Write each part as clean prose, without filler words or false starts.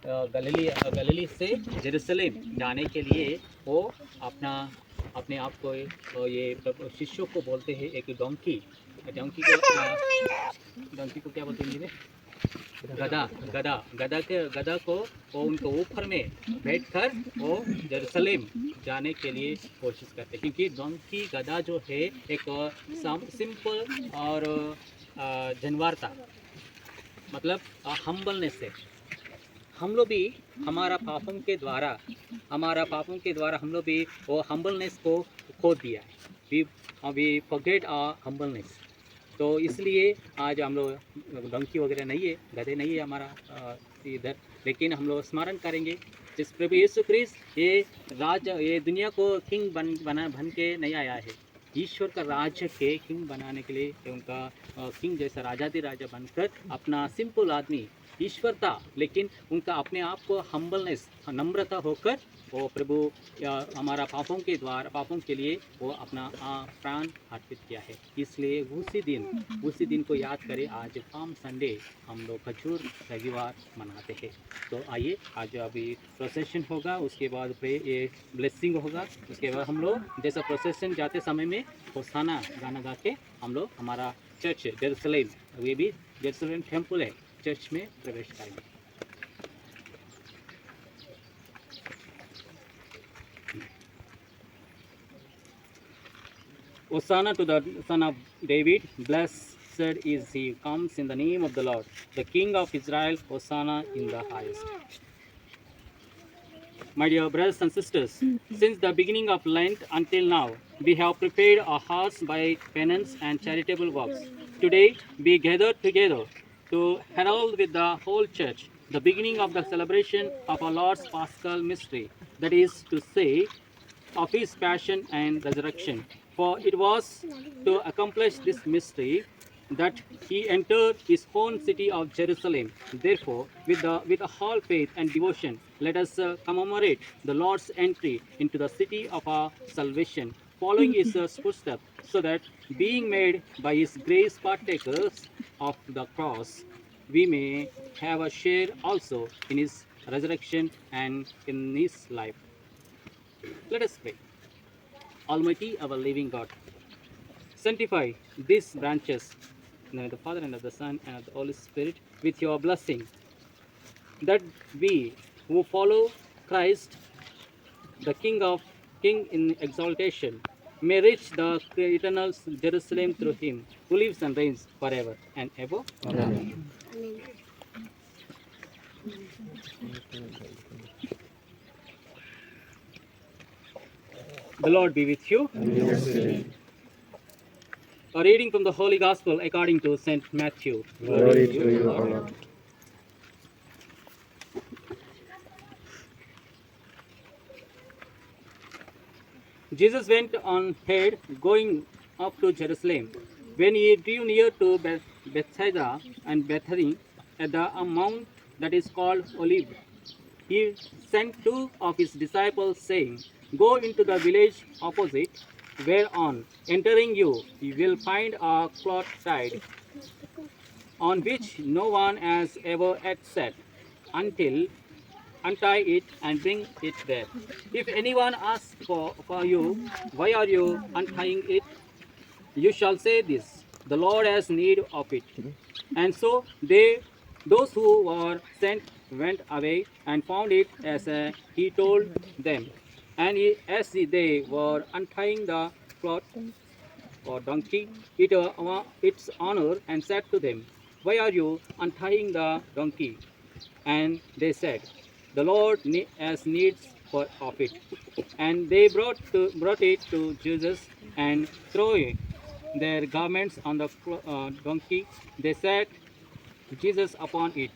गलीली से जेरूसलेम जाने के लिए वो अपने आप को ये शिष्यों को बोलते हैं एक डोंकी डोंकी को क्या बोलते हैं हिंदी में? गधा गधा को वो उनको ऊपर में बैठकर वो जेरूसलेम जाने के लिए कोशिश करते, क्योंकि डोंकी गधा जो है एक सिंपल और जानवर था, मतलब हम्बलनेस है। हम लोग भी हमारा पापों के द्वारा हम लोग भी वो हम्बलनेस को खो दिया है। We forget our humbleness. तो इसलिए आज हम लोग डंकी वगैरह नहीं है, गधे नहीं है हमारा इधर, लेकिन हम लोग स्मरण करेंगे जिस प्रभु यीशु क्रिस्त ये दुनिया को किंग बन के नहीं आया है। ईश्वर का राज्य के किंग बनाने के लिए उनका किंग जैसा राजा बनकर अपना सिंपल आदमी ईश्वर था, लेकिन उनका अपने आप को हम्बलनेस नम्रता होकर वो प्रभु हमारा पापों के लिए वो अपना प्राण अर्पित किया है। इसलिए उसी दिन को याद करें। आज पाम संडे हम लोग खजूर रविवार मनाते हैं। तो आइए, आज अभी प्रोसेशन होगा, उसके बाद ये ब्लेसिंग होगा, उसके बाद हम लोग जैसा प्रोसेशन जाते समय में होसाना गाना गा के हम लोग हमारा चर्च जेरूसलेम, ये भी जेरूसलेम टेम्पल है, चर्च में प्रवेश करेंगे। Hosanna to the Son of David, blessed is he who comes in the name of the Lord, the King of Israel, Hosanna in the highest. My dear brothers and sisters, since the beginning of Lent until now, we have prepared our hearts by penance and charitable works. Today, we gather together to herald with the whole church the beginning of the celebration of our Lord's Paschal mystery, that is to say, of his passion and resurrection. For it was to accomplish this mystery that he entered his own city of Jerusalem. Therefore, with all faith and devotion, let us commemorate the Lord's entry into the city of our salvation, following his footsteps, so that, being made by his grace partakers of the cross, we may have a share also in his resurrection and in his life. Let us pray. Almighty, our living God, sanctify these branches, in the name of the Father and of the Son and of the Holy Spirit, with your blessing, that we who follow Christ, the King in exaltation, may reach the eternal Jerusalem through him, who lives and reigns forever and ever. Amen. The Lord be with you. Yes. A reading from the Holy Gospel according to St. Matthew. Glory to you, O Lord. Jesus went on ahead, going up to Jerusalem. When he drew near to Bethsaida and Bethany, at the mount that is called Olive, he sent two of his disciples, saying, Go into the village opposite, where on entering you will find a cloth tied, on which no one has ever yet sat, untie it and bring it there. If anyone asks for you, Why are you untying it? You shall say this, The Lord has need of it. And so those who were sent went away and found it as he told them. And as they were untying the cloth or donkey, its honor, and said to them, Why are you untying the donkey? And they said, The Lord has needs of it. And they brought it to Jesus, and throwing their garments on the donkey, they set Jesus upon it.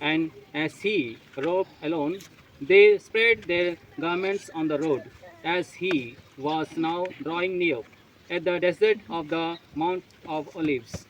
And as he rode alone, they spread their garments on the road, as he was now drawing near, at the desert of the Mount of Olives.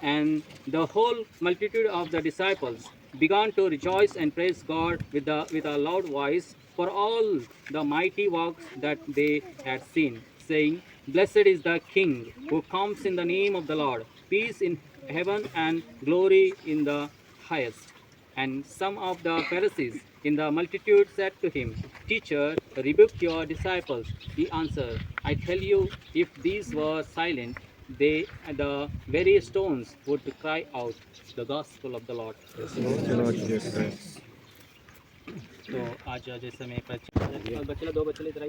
And the whole multitude of the disciples began to rejoice and praise God with a loud voice for all the mighty works that they had seen, saying, Blessed is the King who comes in the name of the Lord, peace in heaven and glory in the highest. And some of the Pharisees in the multitude said to him, Teacher, rebuke your disciples. He answered, I tell you, if these were silent, the very stones would cry out. The gospel of the Lord. Lord Jesus Christ. तो आज जैसे मैं बच्चे दो बच्चे इधर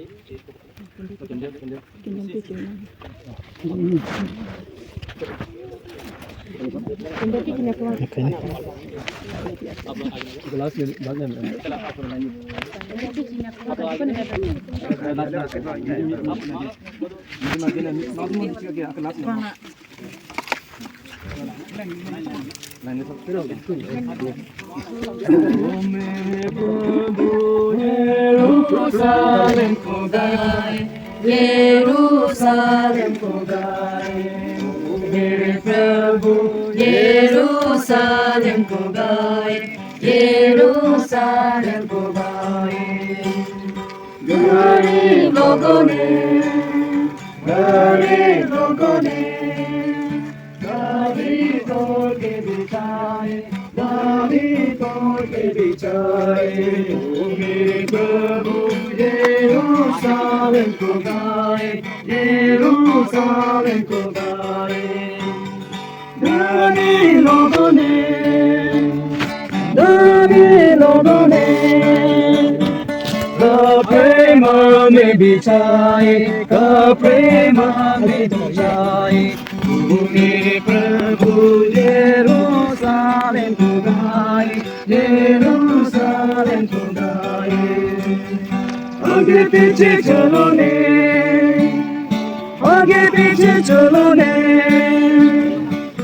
Jerusalem को गाए, Jerusalem को गाए, मेरे प्रभु Jerusalem को गाए, Jerusalem को गाए। गरीब लोगों ने दाढ़ी तोड़ के बिछाए, दाढ़ी तोड़ के बिछाए, ओ मेरे प्रभु यरूशलेम को गाए, यरूशलेम को गाए। दाढ़ी लोगों ने प्रेम में बिछाए, प्रेम में बिछाए, मेरे प्रभु यरूशलेम को गाए, यरूशलेम को गाए। आगे पीछे चलो ने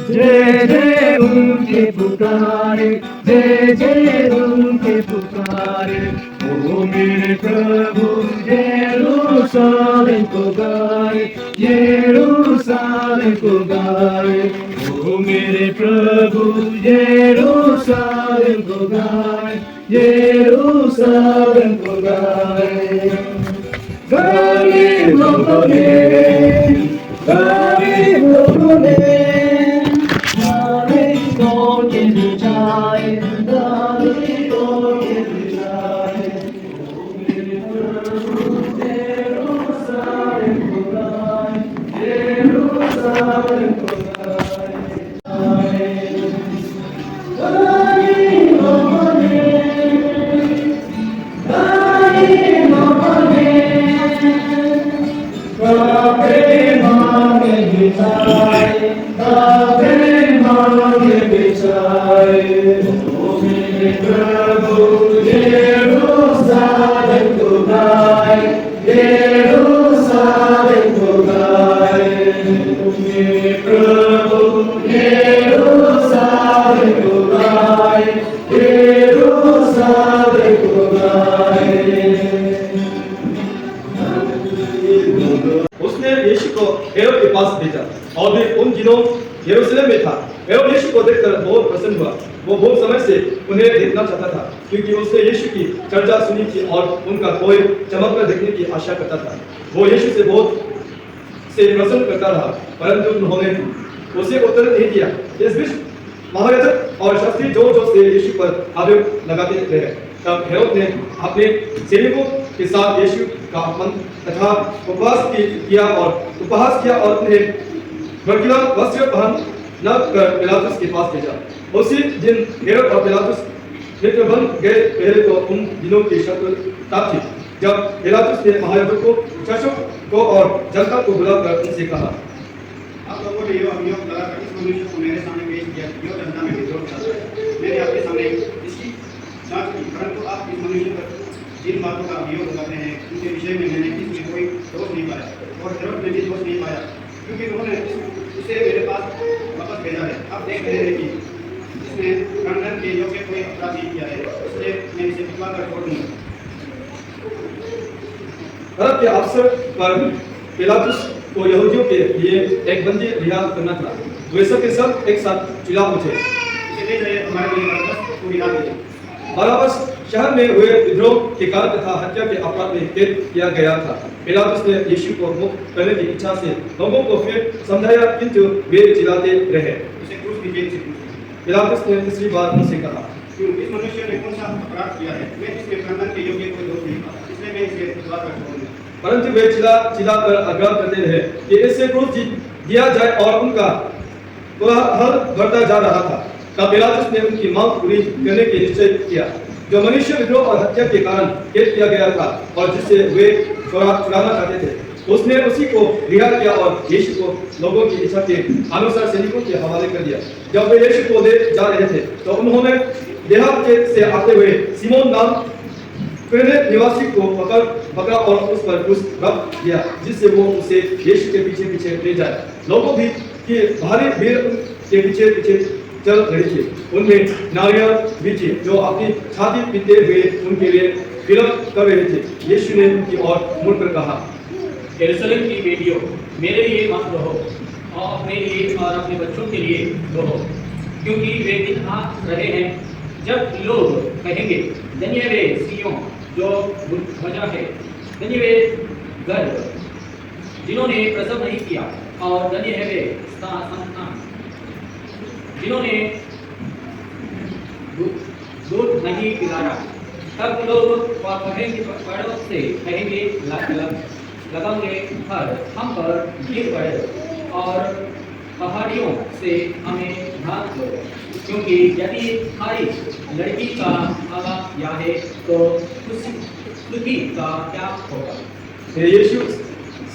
जय जय उनके पुकारे, जय जय उनके पुकारे, ओ मेरे प्रभु यरूशलेम को गाए, यरूशलेम को गाए, ओ मेरे प्रभु यरूशलेम को गाए, यरूशलेम को गाए। गरीब लोगों ने दाढ़ी तोड़ के बिछाए, दाढ़ी तोड़ के बिछाए, ओ मेरे प्रभु यरूशलेम को गाए, यरूशलेम को गाए। गरीब लोगों ने प्रेम में बिछाए, प्रेम में बिछाए, ओ मेरे प्रभु यरूशलेम को गाए, यरूशलेम को गाए, ओ मेरे प्रभु यरूशलेम को गाए, यरूशलेम को गाए। उसने यीशु को हेरोद के पास भेजा और भी उन दिनों यरूशलेम में था। हेरोद यीशु को देखकर बहुत प्रसन्न हुआ। वो बहुत समय से उन्हें देखना चाहता था, क्योंकि उसने यीशु की चर्चा सुनी थी और उनका कोई चमत्कार देखने की आशा करता था। वो यीशु से बहुत प्रसन्न करता रहा, परंतु उन्होंने उसे उत्तर नहीं दिया। इस बीच महायाजक और शास्त्री जोर जोर से यीशु पर आरोप लगाते रहे। तब हेरोद ने अपने सैनिकों के साथ यीशु का अपमान तथा उपहास किया और उन्हें भड़कीला वस्त्र पहन न कर पिलातुस के पास भेजा। उसी दिन हेरोद और पिलातुस मित्र बन गए। पहले तो उन दिनों की शत्रुता थी, जब पिलातुस ने महायाजकों, शासकों को और जनता को बुलाकर उनसे कहा, आप लोगों ने यह अभियोग लगाकर इस मनुष्य को मेरे सामने पेश किया, जो जनता में विद्रोह करता है। मैंने आपके सामने इसकी जांच की, परंतु आप इस मनुष्य पर जिन बातों का अभियोग लगाते हैं उनके विषय में मैंने इसमें कोई दोष नहीं पाया और हेरोद में भी दोष नहीं पाया, क्योंकि उन्होंने उसे मेरे पास वापस भेजा है। आप देख रहे हैं कि इसने खंडन के योग्य कोई अपराध नहीं किया है, इसलिए मैं इसे भिजवा कर छोड़ दूंगा। हेरोद के अवसर पर पिलातुस को यहूदियों के लिए एक बंदी रिहा करना था। वे सब के सब एक साथ चुनाव उठे। इसलिए हमारे लिए बरअब्बास को रिहा कीजिए। बरअब्बास शहर में हुए विद्रोह के कारण तथा हत्या के अपराध में कैद किया गया था। पिलातुस ने यीशु को मुक्त करने की इच्छा से लोगों को फिर समझाया, किंतु वे चिल्लाते रहे। उसे क्रूस कीजिए। पिलातुस ने तीसरी बार उनसे कहा, क्यों इस मनुष्य ने कौन सा अपराध किया है, मैं इसके खंडन के योग्य कोई दोष नहीं पाता, इसलिए मैं इसे खुदा कर छोड़ूंगा। परंतु वे चिल्लाकर आग्रह करते रहे कि इससे क्रूस दिया जाए और उनका कोलाहल बढ़ता जा रहा था। तब पिलातुस ने उनकी मौत पूरी करने की निश्चय किया, जो मनुष्य विद्रोह और हत्या के कारण कैद किया गया था और जिसे वे छुड़ाना चाहते थे। उसने उसी को रिहा किया और यीशु को लोगों की इच्छा के अनुसार सैनिकों के हवाले कर दिया। जब वे यीशु को ले जा रहे थे तो उन्होंने देहात से आते हुए सिमोन नाम कुरेने निवासी को पकड़ा और उस पर क्रूस रख दिया, जिससे वो उसे यीशु के पीछे पीछे ले जाए। लोगों भी की भारी भीड़ के पीछे पीछे चल रही थी। उनमें नारियां भी थी जो अपनी छाती पीते हुए उनके लिए विलप कर रहे थे। यीशु ने उनकी ओर मुड़कर कहा, यरूशलेम की बेटियों, मेरे लिए मत रहो और अपने लिए और अपने बच्चों के लिए रहो, क्योंकि वे दिन आ रहे हैं जब लोग कहेंगे, धन्य वे सियोन जो ध्वजा है, धन्य वे गर्भ जिन्होंने प्रसव नहीं किया, और धन्य है वे संतान जिन्होंने दूध नहीं पिलाया। तब लोग कहेंगे, पहाड़ों से कहेंगे, लगाओगे हर हम पर गिर पड़े और पहाड़ियों से हमें ढांक दो, क्योंकि यदि हमारी लड़की का आगा या है तो खुशी का क्या होगा। यीशु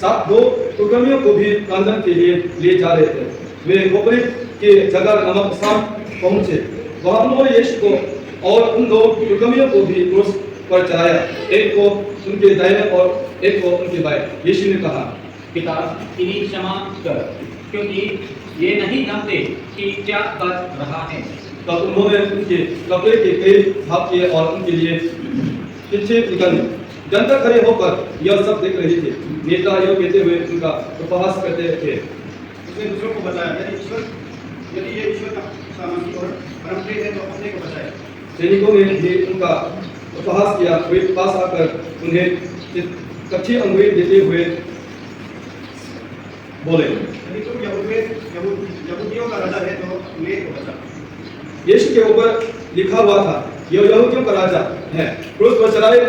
साथ दो टुकड़ियों को भी कांदन के लिए ले जा रहे थे। वे खोपड़ी के जगह नमक स्थान पहुंचे। वहां उन्होंने यीशु को और उन दो टुकड़ियों को भी क्रूस पर चढ़ाया, एक को उनके दाहिने और एक को उनके बाएं। यीशु ने कहा, पिता इन्हें क्षमा कर, क्योंकि ये नहीं जानते कि क्या कर रहा है। तब उन्होंने उनके कपड़े के कई भाग किए और उनके लिए पीछे निकल। जनता खड़े होकर यह सब देख रही थी। नेता यह कहते हुए उनका उपहास करते थे। उसने दूसरों को बताया, यदि ये ईश्वर का मसीह और परमप्रिय है तो अपने को बचाए। सैनिकों ने भी उनका उपहास किया। वे पास आकर उन्हें कच्ची अंगुरी देते हुए बोले, यदि तुम यहूदियों का राजा है तो मेरे को बचा। यीशु के ऊपर लिखा हुआ था, यह यहूदियों का राजा है। क्रूस पर चढ़ाए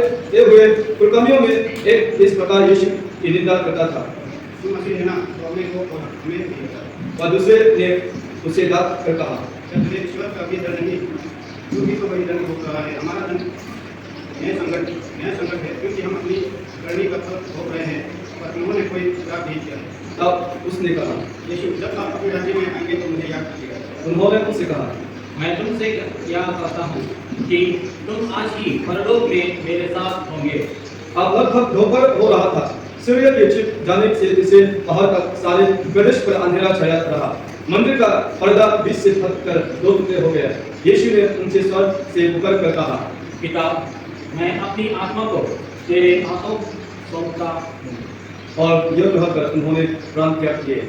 हुए पुरकमियों में एक इस प्रकार यीशु की निंदा करता था, तुम मसीह है ना, तो अपने को और हमें भी बचा। और दूसरे ने उसे डांट कर कहा, जब तुझे ईश्वर का भी दंड नहीं, तू भी तो वही दंड भोग रहा है। हमारा दंड न्याय संगत है, क्योंकि हम अपनी करनी का फल भोग रहे हैं, पर उन्होंने कोई अपराध नहीं किया। तब उसने कहा, यीशु, जब आप अपने राज्य में आएंगे तो मुझे याद कीजिएगा। उन्होंने उससे कहा, मैं तुमसे क्या कहता हूँ कि तुम आज ही परलोक में मेरे साथ होंगे। अब लगभग दोपहर हो रहा था। सूर्य के छिप जाने से इसे बाहर तक सारे प्रदेश पर अंधेरा छाया रहा। मंदिर का पर्दा बीच से फटकर दो टुकड़े हो गया। यीशु ने उनसे स्वर से पुकार कर कहा, पिता, मैं अपनी आत्मा को तेरे हाथों सौंपता हूँ। और यह कहकर उन्होंने प्राण त्याग किए।